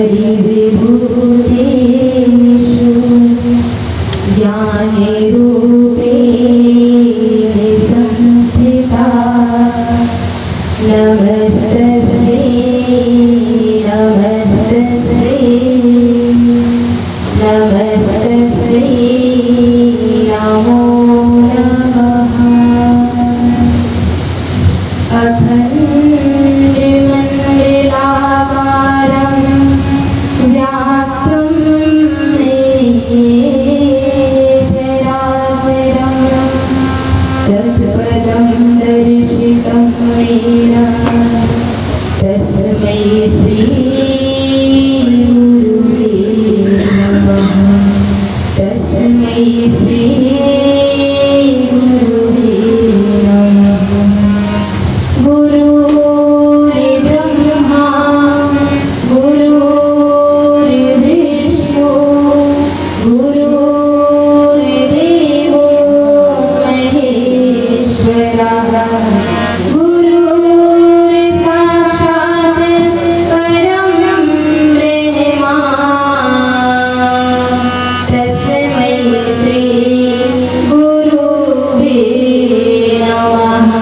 ईश्वरी विभूतेषु ज्ञानरूपे संस्थिता नमस्तस्यै नमस्तस्यै नमस्तस्यै नमो नमः। अखण्डमण्डलाकारं व्याप्तं चराचरं तत्पदं दर्शितं येन तस्मै श्री गुरुवे नमः। तस्मै श्री गुरुवे नमः। गुरुर्ब्रह्मा गुरुर्विष्णु गुरुर्देवो महेश्वरः गुरुर्साक्षात् परं ब्रह्म तस्मै श्री गुरुवे नमः।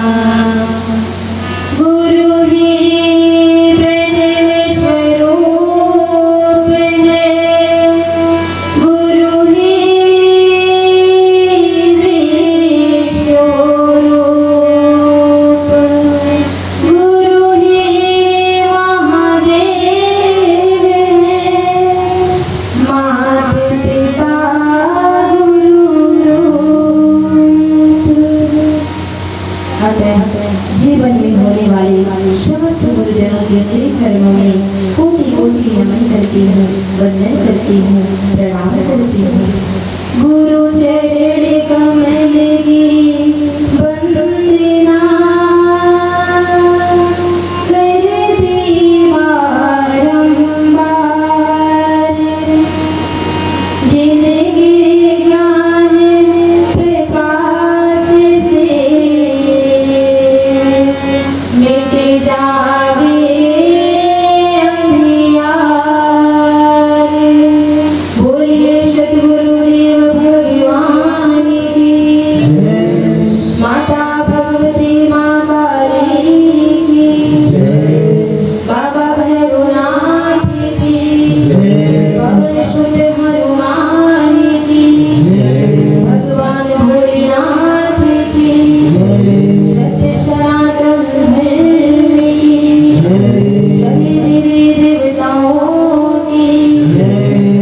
गुरु ही प्रणवस्वरूप है गुरु ही विश्वरूप गुरु ही महादेव है माता पिता गुरु अतः जीवन में होने वाले समस्त गुरुजनों के श्री चरणों में कोटि कोटि नमन करती हूँ, वंदन करती हूँ, प्रणाम करती हूँ। गुरु चरण कमल की वंदना करती बारंबार जिनके ज्ञान प्रकाश से मिट जावे अंधियार। बोलिए सद्गुरुदेव भगवान की माता भगवती माँ काली की बाबा भैरवनाथ की पवन सुत हनुमान की भगवान भोलेनाथ की सत्य सनातन धर्म की सभी देवी देवताओं की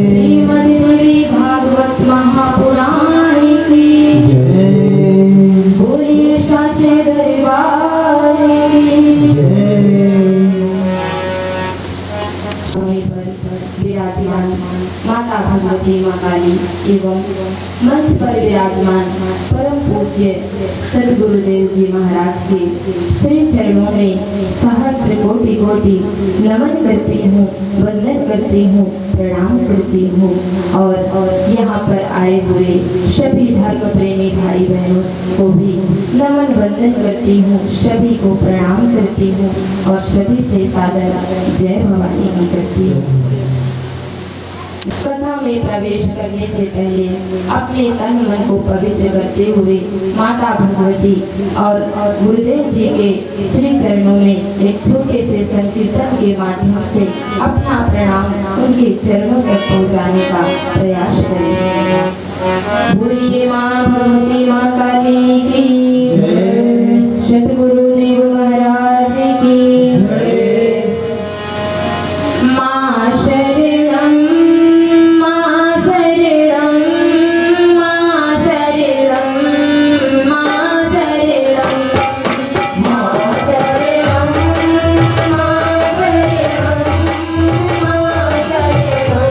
श्रीमद् देवी भागवत महापुराण की बोलिए साचे दरबार की। समय पर विराजमान माता भगवती माँ काली एवं मंच पर विराजमान परम पूज्य सद्गुरुदेव जी महाराज के श्री चरणों में सहस्त्र कोटि कोटि नमन करती हूँ, वंदन करती हूँ, प्रणाम करती हूँ। और यहाँ पर आए हुए सभी धर्म प्रेमी भाई बहनों को भी नमन वंदन करती हूँ, सभी को प्रणाम करती हूँ और सभी से सादर जय भवानी की करती हूँ। कथा में प्रवेश करने से पहले अपने तन मन को पवित्र करते हुए माता भगवती और गुरुदेव जी के श्री चरणों में एक छोटे से संकीर्तन के माध्यम से अपना प्रणाम उनके चरणों तक पहुंचाने का प्रयास करें। बोलिए माँ भगवती माँ काली की सद्गुरुदेव महाराज की माँ शरणम माँ शरणम माँ शरणम माँ शरणम माँ शरणम माँ शरणम माँ शरणम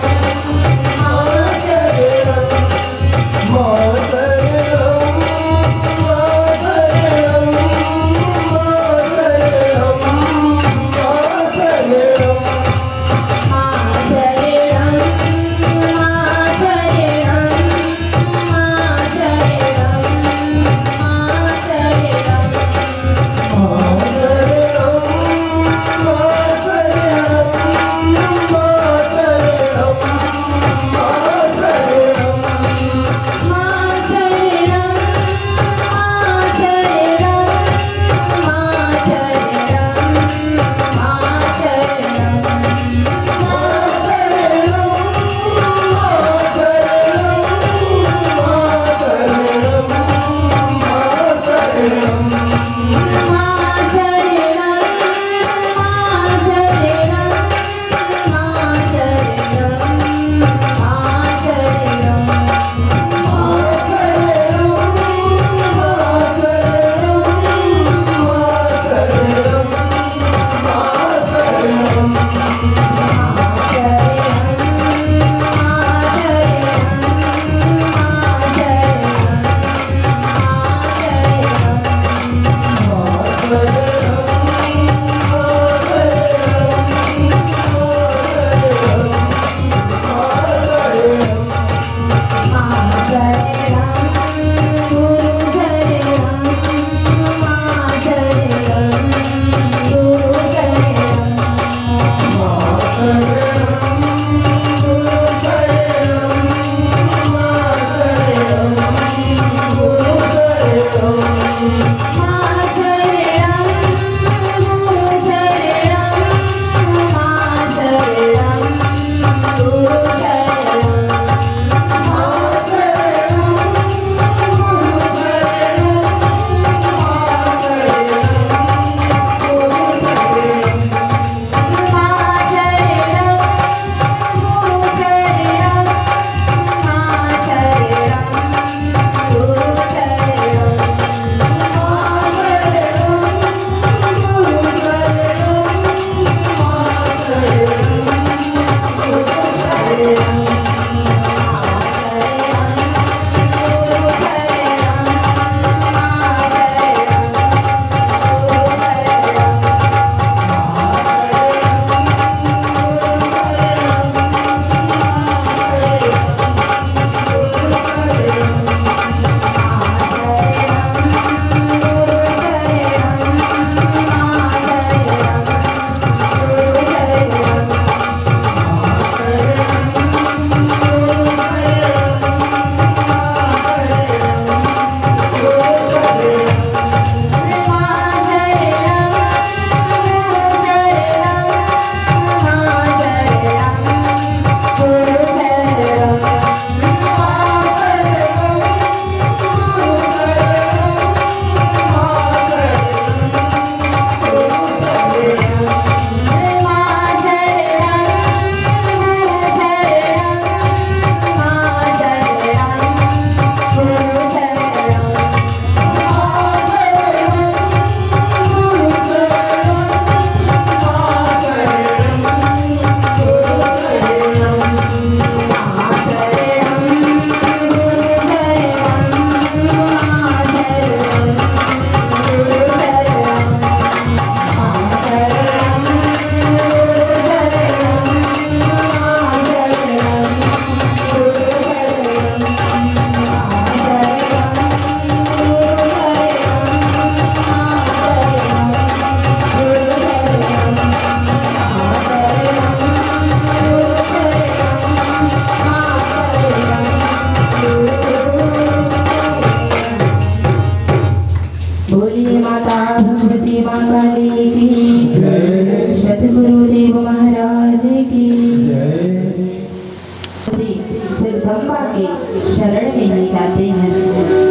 के शरण में ही जाते हैं,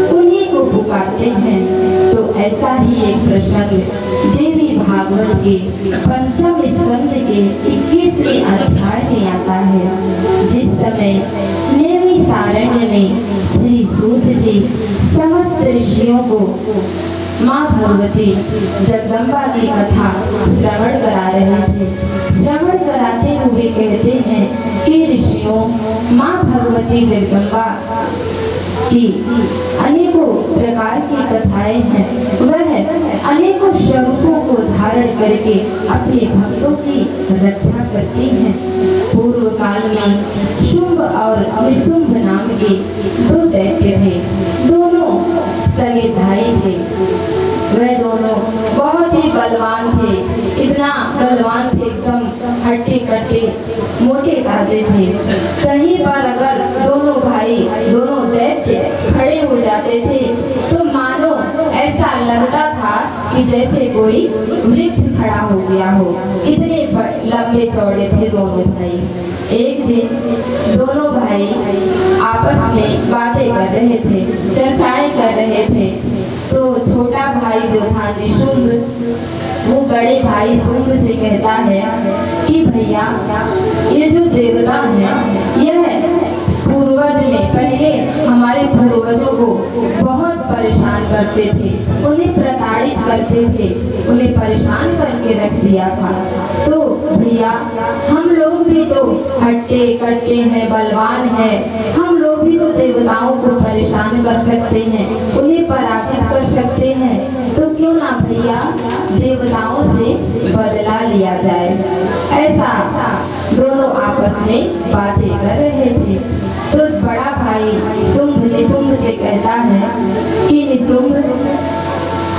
उन्हीं को पुकारते हैं। तो ऐसा ही एक प्रसंग देवी भागवत के पंचम स्कंद के 21वें अध्याय में आता है। जिस समय नैमिषारण्य में श्री सूत जी समस्त ऋषियों को माँ भगवती जगदम्बा की कथा श्रवण करा रहे थे। श्रवण कराते हुए कहते हैं कि ऋषियों, माँ भगवती जगदम्बा की अनेकों प्रकार की कथाएं हैं। वह अनेकों स्वरूपों को धारण करके अपने भक्तों की रक्षा करती हैं। पूर्व काल में शुंभ और निशुंभ नाम के दो दैत्य थे। दोनों सगे भाई थे। वह दोनों बहुत ही बलवान थे। इतना बलवान थे, एकदम हट्टे कट्टे मोटे ताजे थे। कहीं पर अगर दोनों भाई, दोनों दैत्य खड़े हो जाते थे तो मानो ऐसा लगता था कि जैसे कोई वृक्ष खड़ा हो गया हो। इतने लंबे चौड़े थे दोनों भाई। एक दिन दोनों भाई आपस में बातें कर रहे थे, चर्चाएं कर रहे थे। तो छोटा भाई जो था निशुंभ, वो बड़े भाई शुंभ से कहता है कि भैया, ये जो देवता है यह पूर्वज में पहले हमारे पूर्वजों को बहुत परेशान करते थे, उन्हें प्रताड़ित करते थे, उन्हें परेशान करके रख दिया था। तो भैया, हम लोग भी तो हट्टे कट्टे हैं, बलवान हैं, हम लोग भी तो देवताओं को परेशान कर सकते हैं, उन्हें पराजित कर सकते हैं। तो क्यों ना भैया देवताओं से बदला लिया जाए। ऐसा दोनों आपस में बातें कर रहे थे। तो बड़ा भाई शुंभ निशुंभ से कहता है कि निशुंभ,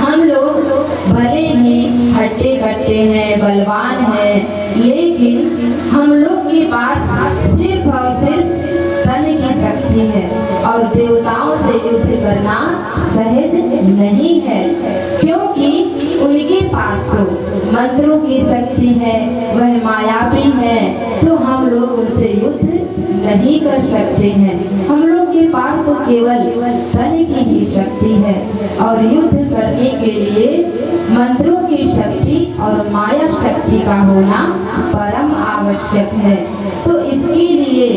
हम लोग भले ही हट्टे कट्टे हैं, बलवान हैं, लेकिन हम लोग के पास सिर्फ और सिर्फ तन की शक्ति है और देवताओं से युद्ध करना सहज नहीं है, क्योंकि उनके पास तो मंत्रों की शक्ति है, वह मायावी है। तो हम लोग उनसे युद्ध नहीं कर सकते हैं। हम लोग के पास तो केवल तन की ही शक्ति है और युद्ध करने के लिए मंत्रों की शक्ति और माया शक्ति का होना परम आवश्यक है। तो इसके लिए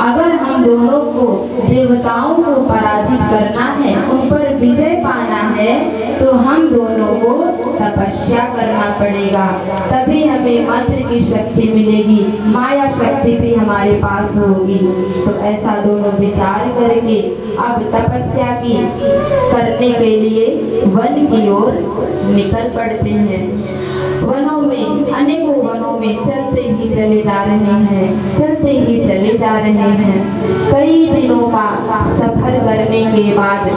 अगर हम दोनों को, देवताओं को पराजित करना है, उन पर विजय पाना है, तो हम दोनों को तपस्या करना पड़ेगा। तभी हमें मंत्र की शक्ति मिलेगी, माया शक्ति भी हमारे पास होगी। तो ऐसा दोनों विचार करके अब तपस्या की करने के लिए वन की ओर निकल पड़ते हैं। वनों में, अनेकों वनों में चलते ही चले जा रहे हैं, चलते ही चले जा रहे हैं। कई दिनों का सफर करने के बाद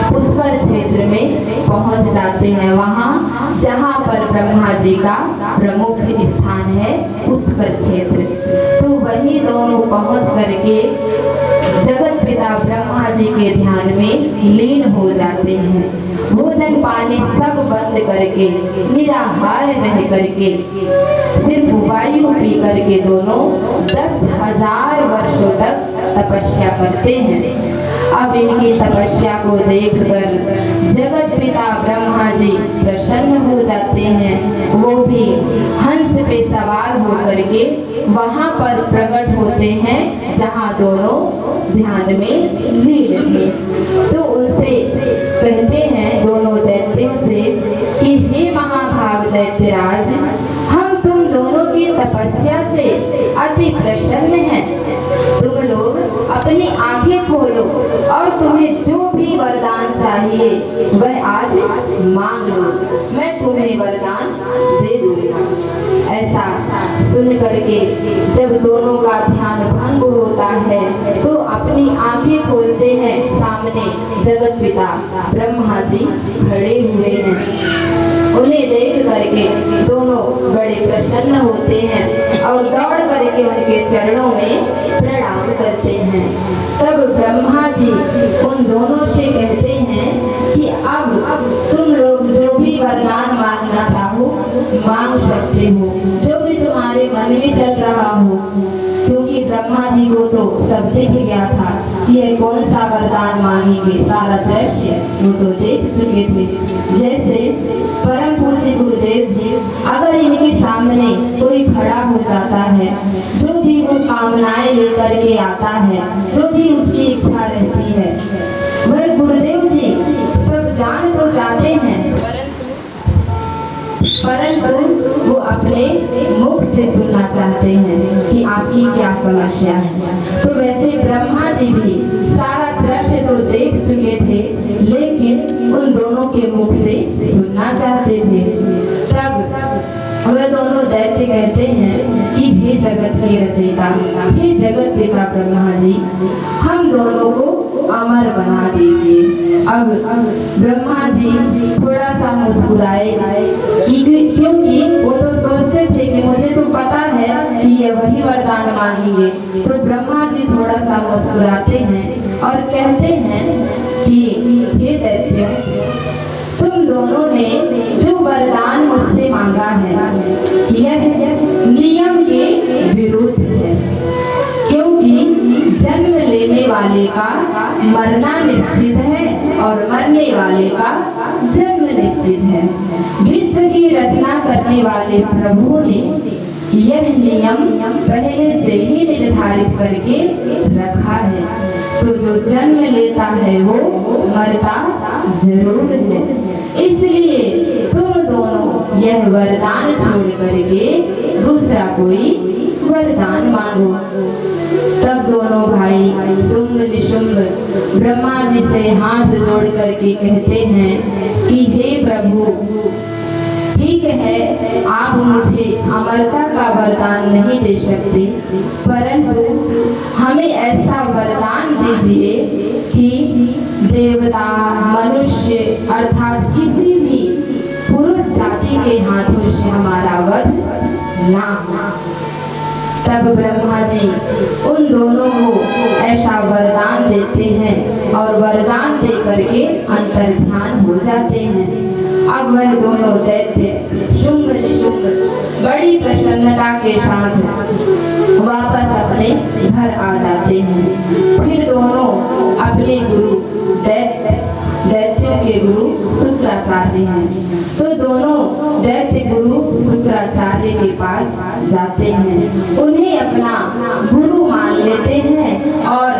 पुष्कर क्षेत्र में पहुंच जाते हैं। वहाँ जहाँ पर ब्रह्मा जी का प्रमुख स्थान है, पुष्कर क्षेत्र। तो वही दोनों पहुंच करके जगत पिता ब्रह्मा जी के ध्यान में लीन हो जाते हैं। भोजन पानी सब बंद करके, निराहार रह करके, सिर्फ वायु पी करके दोनों 10,000 वर्षों तक तपस्या करते हैं। अब इनकी तपस्या को देखकर जगत पिता ब्रह्मा जी प्रसन्न हो जाते हैं। वो भी हंस पे सवार होकर के वहाँ पर प्रकट होते हैं जहाँ दोनों ध्यान में लीन थे। तो उनसे कहते हैं दोनों दैत्यों से कि हे महाभाग दैत्यराज, हम तुम दोनों की तपस्या से अति प्रसन्न हैं। तुम लोग अपनी आंखें खोलो और तुम्हें जो भी वरदान चाहिए वह आज मांग लो, मैं तुम्हें वरदान दे दूंगा। ऐसा सुन करके जब दोनों का ध्यान भंग होता है तो अपनी आंखें खोलते हैं। सामने जगत पिता ब्रह्मा जी खड़े हुए हैं। उन्हें देख करके दोनों बड़े प्रसन्न होते हैं और दौड़ करके उनके चरणों में प्रणाम करते हैं। तब ब्रह्मा जी उन दोनों से कहते हैं कि अब तुम लोग जो भी वरदान मांगना चाहो मांग सकते हो, जो भी तुम्हारे मन में चल रहा हो। क्योंकि ब्रह्मा जी को तो सब दिख गया था यह कौन सा वरदान मांगेंगे, सारा दृश्य वो तो देख चुके थे। जैसे परम पूज्य गुरुदेव जी अगर इनके सामने कोई खड़ा हो जाता है, जो भी वो कामनाएं लेकर के आता है, जो भी उसकी इच्छा रहती है, वह गुरुदेव जी सब जान तो जाते हैं, परंतु वो अपने मुख से सुनना चाहते हैं कि आपकी क्या समस्या है। तो वैसे ब्रह्मा जी भी सारा दृश्य तो देख चुके थे, लेकिन उन दोनों के मुख से सुनना चाहते थे। तब वे दोनों दैत्य कहते हैं कि हे जगत के रचयिता, हे जगत पिता ब्रह्मा जी, हम दोनों को अमर बना दीजिए। अब ब्रह्मा जी थोड़ा सा मुस्कुराए, क्योंकि वो तो सोचते थे कि मुझे तो पता है कि ये वही वरदान मांगेंगे। तो ब्रह्मा जी थोड़ा सा मुस्कुराते हैं और कहते हैं कि हे दैत्य, तुम दोनों ने जो वरदान मुझसे मांगा है यह नियम के विरुद्ध है, क्योंकि जन्म लेने वाले का मरना निश्चित है और मरने वाले का जन्म निश्चित है। विश्व की रचना करने वाले प्रभु ने यह नियम पहले से ही निर्धारित करके रखा है, तो जो जन्म लेता है वो मरता जरूर है। इसलिए तुम दोनों यह वरदान छोड़ करके दूसरा कोई वरदान मांगो। तब दोनों भाई शुंभ निशुंभ ब्रह्मा जी से हाथ जोड़ करके कहते हैं कि हे प्रभु, ठीक है, आप मुझे अमरता का वरदान नहीं दे सकते, परंतु हमें ऐसा वरदान दीजिए कि देवता, मनुष्य अर्थात किसी भी पुरुष जाति के हाथों से हमारा वध ना हो। तब ब्रह्मा जी उन दोनों को ऐसा वरदान देते हैं और वरदान दे करके अंतर्ध्यान हो जाते हैं। अब वह दोनों दैत्य शुंभ निशुंभ बड़ी प्रसन्नता के साथ वापस अपने घर आ जाते हैं। फिर दोनों अपने गुरु दैत्यों के गुरु शुक्राचार्य हैं, तो दोनों दैत्य गुरु शुक्राचार्य के पास जाते हैं, उन्हें अपना गुरु मान लेते हैं और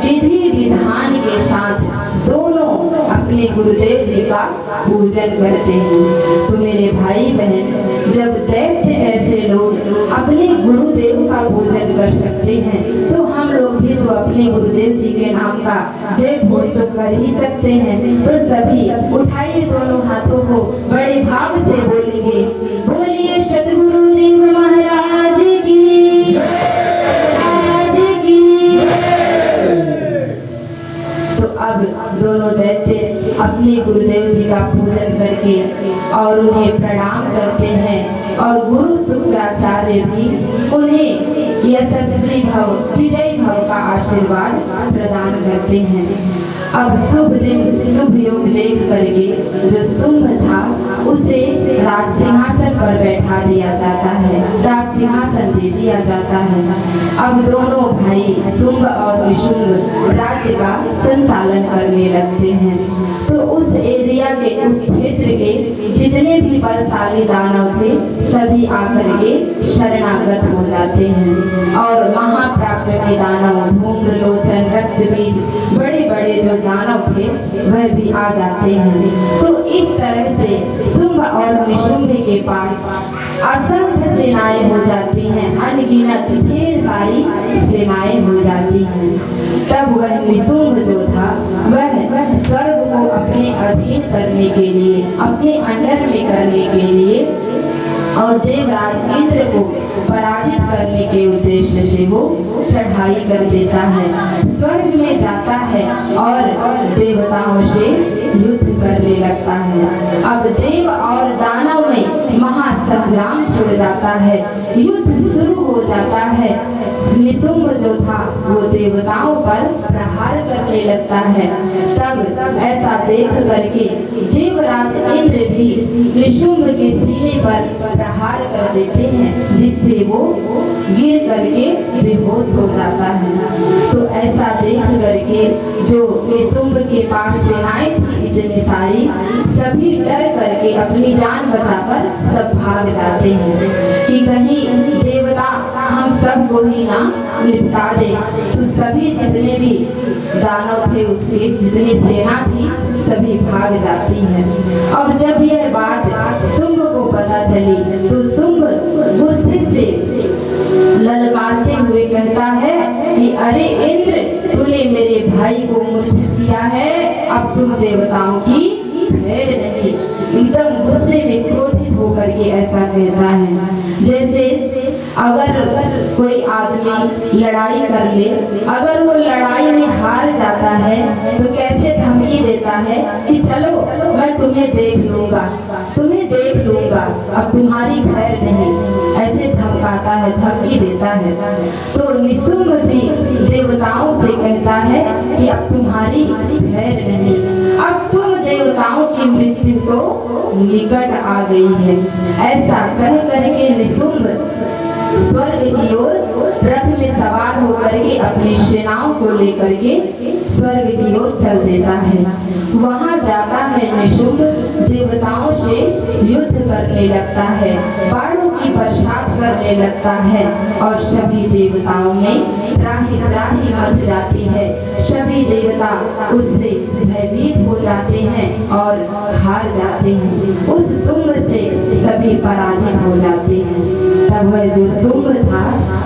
विधि विधान के साथ दोनों अपने गुरुदेव जी का पूजन करते हैं। तो मेरे भाई बहन, जब दैत्य जैसे लोग अपने गुरुदेव का पूजन कर सकते हैं, तो हम लोग भी तो अपने गुरुदेव जी के नाम का जय घोष तो कर ही सकते हैं। तो सभी उठाइए दोनों हाथों को, बड़े भाव से बोलेंगे, बोलिए सद्गुरुदेव महाराज की, महाराज की। तो अब दोनों दैत्य अपने गुरुदेव जी का पूजन करके और उन्हें प्रणाम करते हैं और गुरु शुक्राचार्य भी उन्हें यशस्वी भव, विजयी भव का आशीर्वाद प्रदान करते हैं। अब शुभ दिन शुभ योग देख करके जो शुंभ था उसे राज सिंहासन पर बैठा दिया जाता है, राज सिंहासन दे दिया जाता है। अब दोनों भाई शुंभ और निशुंभ राज्य का संचालन करने लगते हैं। तो उस एरिया के, उस क्षेत्र के जितने भी बलशाली दानव थे सभी आकर के शरणागत हो जाते हैं और महाप्राकृति दानव, धूम्रलोचन, रक्तबीज, बड़े बड़े जो दानव थे वह भी आ जाते हैं। तो इस तरह से शुंभ और निशुंभ के पास असंख्य सेनाएं हो जाती हैं, अनगिनत ढेर सारी सेनाएं हो जाती हैं। तब वह निशुंभ जो था वह स्वर्ग को अपने अधीन करने के लिए, अपने अंडर में करने के लिए और देवराज इंद्र को पराजित करने के उद्देश्य से वो चढ़ाई कर देता है, स्वर्ग में जाता है और देवताओं से युद्ध करने लगता है। अब देव और दानव में महासंग्राम छिड़ जाता है, युद्ध शुरू हो जाता है। निशुंभ जो था वो देवताओं पर प्रहार करने लगता है। तब ऐसा देख करके देवराज इंद्र भी निशुंभ के सीने पर प्रहार कर देते हैं, जिससे वो गिर करके बेहोश हो जाता है। तो ऐसा देख करके जो निशुंभ के पास सेनाएं थी इतनी सारी, सभी डर करके अपनी जान बचाकर सब भाग जाते हैं कि कहीं देवता हम सबको ही ना निपटा दे। तो सभी जितने भी दानव थे, उसके जितनी सेना थी, सभी भाग जाती है। और जब यह बात शुंभ को पता चली तो शुंभ गुस्से से ललकारते हुए कहता है कि अरे इंद्र, तूने मेरे भाई को मूर्छित किया है, अब तुम देवताओं की खैर नहीं। एकदम गुस्से में क्रोधित होकर के ऐसा कहता है। जैसे अगर कोई आदमी लड़ाई कर ले, अगर वो लड़ाई में हार जाता है तो कैसे धमकी देता है कि चलो मैं तुम्हें देख लूंगा, तुम्हें देख लूंगा, अब तुम्हारी खैर नहीं, ऐसे धमकाता है, धमकी देता है। तो निशुंभ भी देवताओं से कहता है कि अब तुम्हारी खैर नहीं, अब तुम देवताओं की मृत्यु तो निकट आ गई है। ऐसा कह करके निशुंभ स्वर्ग की ओर रथ में सवार होकर के अपनी सेनाओं को लेकर के स्वर्ग की ओर चल देता है। वहां जाता है निशुंभ, देवताओं से युद्ध करने लगता है, बाणों की बरसात करने लगता है और सभी देवताओं में त्राही त्राही मच जाती है। सभी देवता उससे भयभीत हो जाते हैं और हार जाते हैं। उस शुंभ से सभी पराजित हो जाते हैं। तब वह जो शुंभ था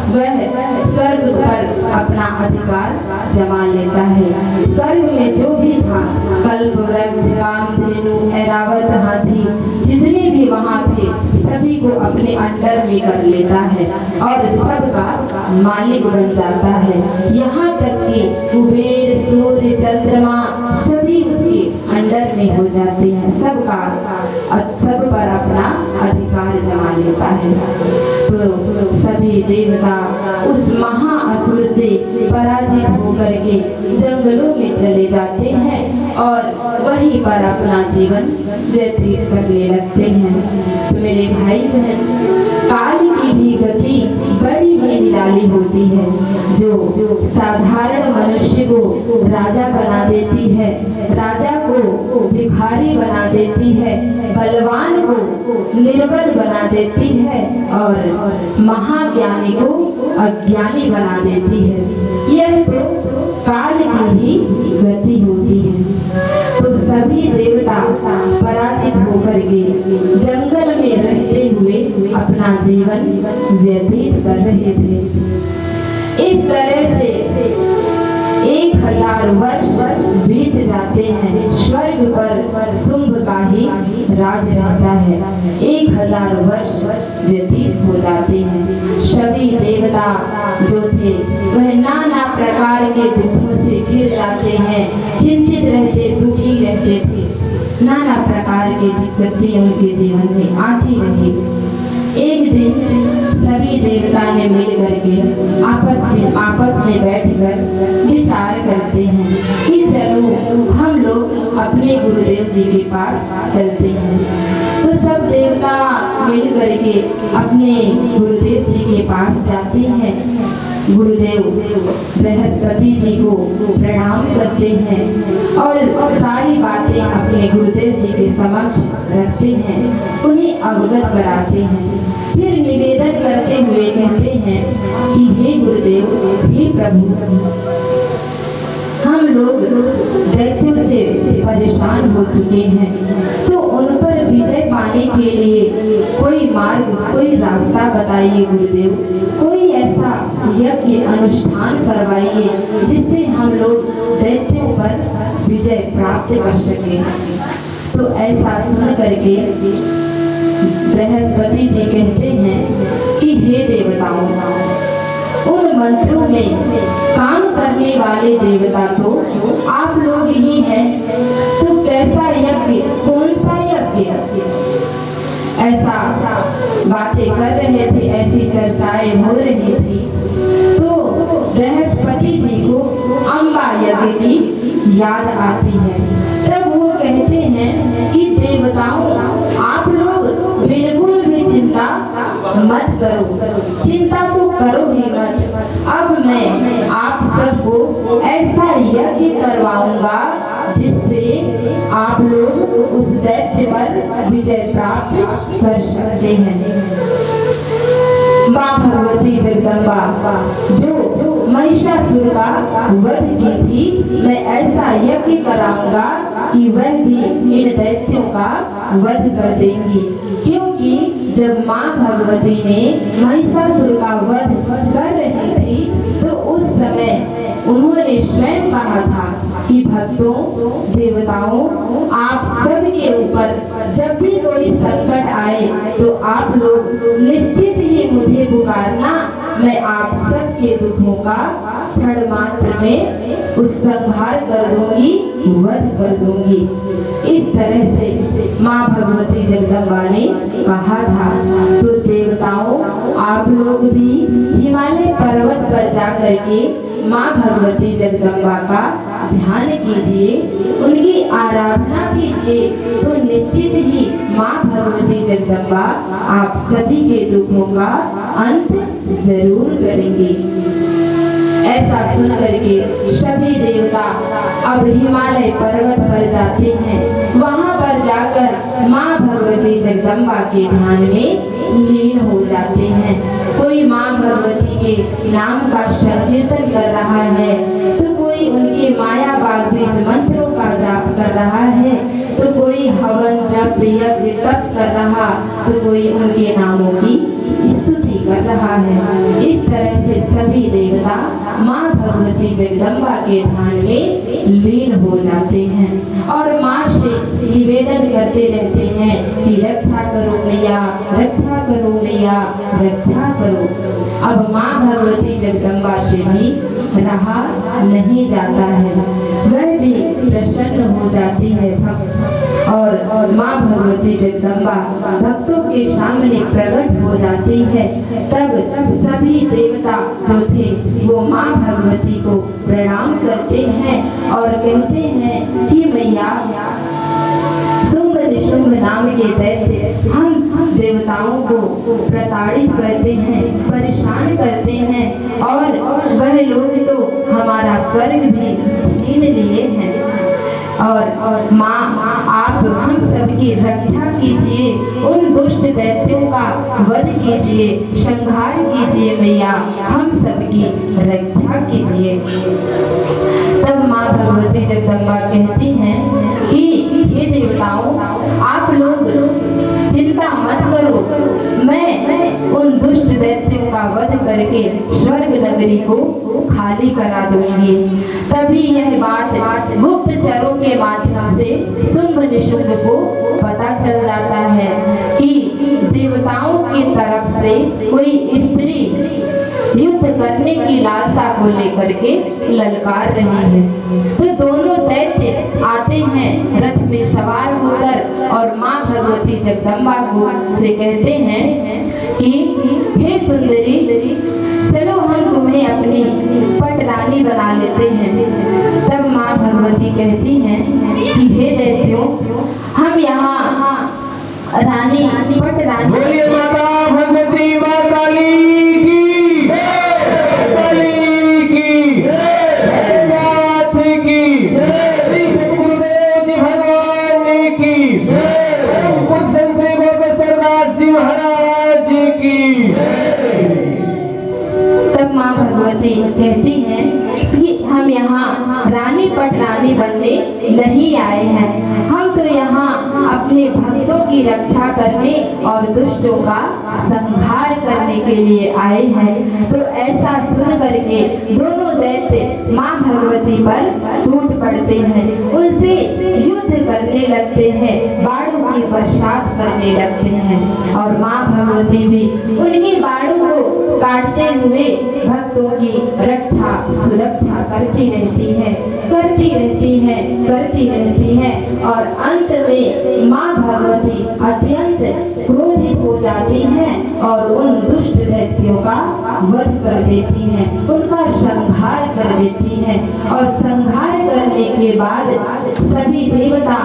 वह स्वर्ग पर अपना अधिकार जमा लेता है। स्वर्ग में जो भी था, कल्प वृक्ष, कामधेनु, ऐरावत हाथी, जितने भी वहाँ थे, सभी को अपने अंडर में कर लेता है और सबका मालिक बन जाता है। यहाँ तक कि कुबेर, सूर्य, चंद्रमा सभी उसके अंडर में हो जाते हैं। सबका सब पर अपना अधिकार जमा लेता है। तो सभी देवता उस महाअसुर से पराजित होकर के जंगलों में चले जाते हैं और वहीं पर अपना जीवन व्यतीत करने लगते हैं। तो मेरे भाई बहन, काल की भी गति बड़ी ही निराली होती है, जो साधारण मनुष्य को राजा बना देती है, राजा को भिखारी बना देती है, बलवान को निर्बल बना देती है और महाज्ञानी को अज्ञानी बना देती है। यह तो काल की ही गति होती है। तो सभी देवता पराजित होकर के जंगल में रहते हुए अपना जीवन व्यतीत कर रहे थे। इस तरह से 1000 वर्ष बीत जाते हैं। स्वर्ग पर शुंभ का ही राज रहता है। 1000 वर्ष व्यतीत हो जाते हैं। सभी देवता जो थे वह नाना प्रकार के दुखों से घिर जाते हैं, चिंतित रहते, दुखी रहते थे। नाना प्रकार की दिक्कतें उनके जीवन में आती रही। एक दिन सभी देवता ने मिल करके आपस में बैठकर विचार करते हैं कि चलो हम लोग अपने गुरुदेव जी के पास चलते हैं। तो सब देवता मिल करके अपने गुरुदेव जी के पास जाते हैं। गुरुदेव बृहस्पति जी को प्रणाम करते हैं और सारी बातें अपने गुरुदेव जी के समक्ष रखते हैं, उन्हें अवगत कराते हैं। फिर निवेदन करते हुए कहते हैं कि हे गुरुदेव, हे प्रभु, हम लोग दैत्यों से परेशान हो चुके हैं, तो उन पर विजय पाने के लिए कोई मार्ग, कोई रास्ता बताइए गुरुदेव। कोई ऐसा यज्ञ अनुष्ठान करवाइए जिससे हम लोग दैत्यों पर विजय प्राप्त कर सके। तो ऐसा सुन करके बृहस्पति जी कहते हैं कि हे देवताओं, उन मंत्रों में काम करने वाले देवता तो आप लोग ही हैं, तो कैसा यज्ञ, कौन सा यज्ञ? ऐसा बातें कर रहे थे, ऐसी चर्चाएं हो रही थी, तो बृहस्पति जी को अम्बा यज्ञ की याद आती है। तब वो कहते हैं कि देवताओं, आप लोग बिल्कुल भी चिंता मत करो, चिंता तो करो ही मत। अब मैं आप सबको ऐसा यज्ञ करवाऊंगा जिससे आप लोग उस दैत्य पर विजय प्राप्त कर सकते हैं। माँ भगवती जगदम्बा जो महिषासुर का वध की थी, मैं ऐसा यज्ञ कराऊंगा कि वह भी इन दैत्यों का वध कर देंगी। क्योंकि जब माँ भगवती ने महिषासुर का वध कर रही थी, तो उस समय उन्होंने स्वयं कहा था कि भक्तों, देवताओं, आप सबके ऊपर जब भी कोई संकट आए तो आप लोग निश्चित ही मुझे पुकारना, मैं आप सबके दुखों का क्षण मात्र में उपसंहार कर दूंगी, वध कर दूंगी। इस तरह से माँ भगवती जगदम्बा ने कहा था। तो देवताओं, आप लोग भी हिमालय पर्वत पर जाकर के माँ भगवती जगदम्बा का ध्यान कीजिए, उनकी आराधना कीजिए, तो निश्चित ही माँ भगवती जगदम्बा आप सभी के दुखों का अंत जरूर करेंगी। ऐसा सुन करके सभी देवता अब हिमालय पर्वत पर जाते हैं। वहां पर जाकर माँ भगवती जगदम्बा के ध्यान में लीन हो जाते हैं। कोई माँ भगवती के नाम का संकीर्तन कर रहा है, तो कोई उनके माया बाग बीज मंत्रों का जाप कर रहा है, तो कोई हवन जप यज्ञ तप कर रहा, तो कोई उनके नामों की स्तुति कर रहा है। इस तरह से सभी देवता माँ भगवती जगदम्बा के ध्यान में लीन हो जाते हैं और माँ से निवेदन करते रहते हैं कि रक्षा करो मैया, रक्षा करो मैया, रक्षा करो। अब माँ भगवती जगदम्बा से भी रहा नहीं जाता है, वह भी प्रसन्न हो जाती है भक्त, और माँ भगवती जगदम्बा भक्तों के सामने प्रकट हो जाती है। तब सभी देवता जो थे वो माँ भगवती को प्रणाम करते हैं और कहते हैं कि मैया, शुंभ निशुंभ नाम के दैत्य हम देवताओं को प्रताड़ित करते हैं, परेशान करते हैं, और वह लोग तो हमारा स्वर्ग भी छीन लिए हैं। और माँ, आप हम सबकी रक्षा कीजिए, उन दुष्ट दैत्यों का वध कीजिए, संहार कीजिए मैया, हम सबकी रक्षा कीजिए। तब माँ भगवती जगदम्बा कहती हैं कि हे देवताओं, आप लोग चिंता मत करो, मैं उन दुष्ट दैत्यों का वध करके स्वर्ग नगरी को खाली करा दूंगी। तभी यह बात गुप्तचरों के माध्यम से शुंभ निशुंभ को पता चल जाता है कि देवताओं की तरफ से कोई स्त्री युद्ध करने की लालसा को लेकर के ललकार रही है। तो दोनों दैत्य आते हैं रथ में सवार होकर और माँ भगवती जगदम्बा को से कहते हैं कि हे सुंदरी, चलो हम तुम्हें अपनी पटरानी बना लेते हैं। तब माँ भगवती कहती हैं कि हे दैत्यों, हम यहाँ रानी पटरानी भगवती माता कहती हैं कि हम यहाँ रानी पटरानी बनने नहीं आए हैं, हम तो यहाँ अपने भक्तों की रक्षा करने और दुष्टों का संहार करने के लिए आए हैं। तो ऐसा सुन करके दोनों दैत्य माँ भगवती पर टूट पड़ते हैं, उनसे युद्ध करने लगते हैं, बाणों की बरसात करने लगते हैं और माँ भगवती भी उनकी बाणों को काटते हुए भक्तों की रक्षा सुरक्षा करती रहती है, करती रहती है, करती रहती है। और अंत में माँ भगवती अत्यंत क्रोध हो जाती हैं और उन दुष्ट दैत्यों का वध कर देती हैं, उनका संहार कर देती हैं। और संहार करने के बाद सभी देवता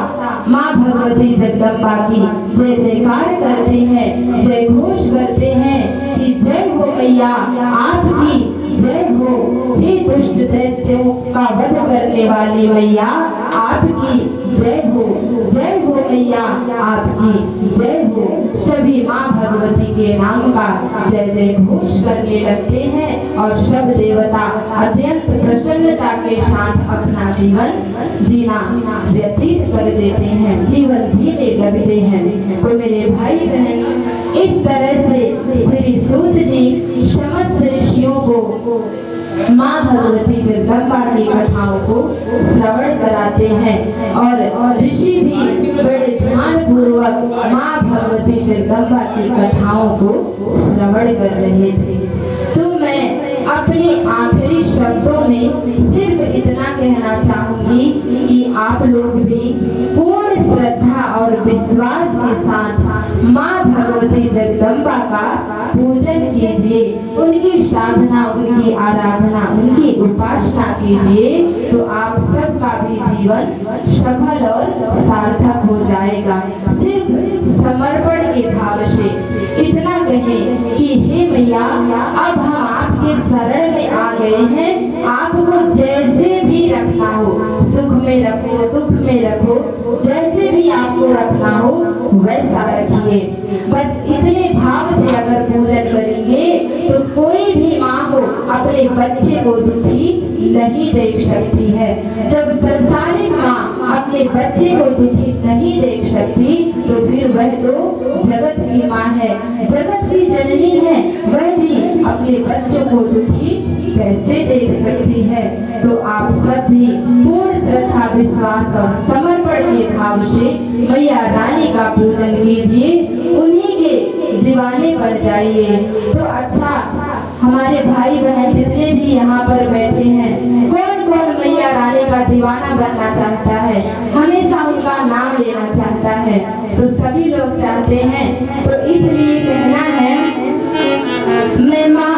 माँ भगवती जगदम्बा की जय जयकार करते हैं, जय घोष करते हैं कि जय हो मैया, आपकी जय हो। हे दुष्ट दैत्यों का वध करने वाली मैया, आपकी जय हो मैया, आपकी जय हो। सभी माँ भगवती के नाम का जय जय घोष करने लगते हैं और सब देवता अत्यंत प्रसन्नता के साथ अपना जीवन जीना व्यतीत कर देते हैं, जीवन जीने लगते हैं। तो मेरे भाई बहन, इस तरह से श्री सूत जी समस्त ऋषियों को माँ भगवती जगदम्बा की कथाओं को श्रवण कराते हैं और ऋषि भी बड़े ध्यान पूर्वक माँ भगवती जगदम्बा की कथाओं को श्रवण कर रहे थे। तो मैं अपने आखिरी शब्दों में सिर्फ इतना कहना चाहूंगी कि आप लोग भी पूर्ण श्रद्धा और विश्वास के साथ माँ भगवती जगदम्बा का पूजन कीजिए, उनकी साधना, उनकी आराधना, उनकी उपासना कीजिए, तो आप सबका भी जीवन सफल और सार्थक हो जाएगा। सिर्फ समर्पण के भाव से इतना कहें कि हे मैया, अब हम आपके शरण में आ गए हैं, आपको जैसे भी रखना हो, सुख में रखो, दुख में रखो, जैसे भी आपको रखना हो वैसा रखिए। बस इतने भाव से अगर पूजन करेंगे तो कोई भी माँ हो अपने बच्चे को दुखी नहीं देख सकती है। जब संसारिक माँ अपने बच्चे को दुखी नहीं देख सकती तो फिर वह तो जगत की माँ है, जगत की जननी है, वह भी अपने बच्चों को दुखी कैसे देख सकती है। तो आप सब भी पूर्ण श्रद्धा, विश्वास और समर्पण के भाव से मैया रानी का पूजन कीजिए, उन्हीं के दीवाने बन जाइए। तो अच्छा, हमारे भाई बहन जितने भी यहाँ पर बैठे हैं, कौन कौन मैया रानी का दीवाना बनना चाहता है, हमेशा उनका नाम लेना चाहता है? तो सभी लोग चाहते हैं, तो इसलिए कहना है, मैं माँ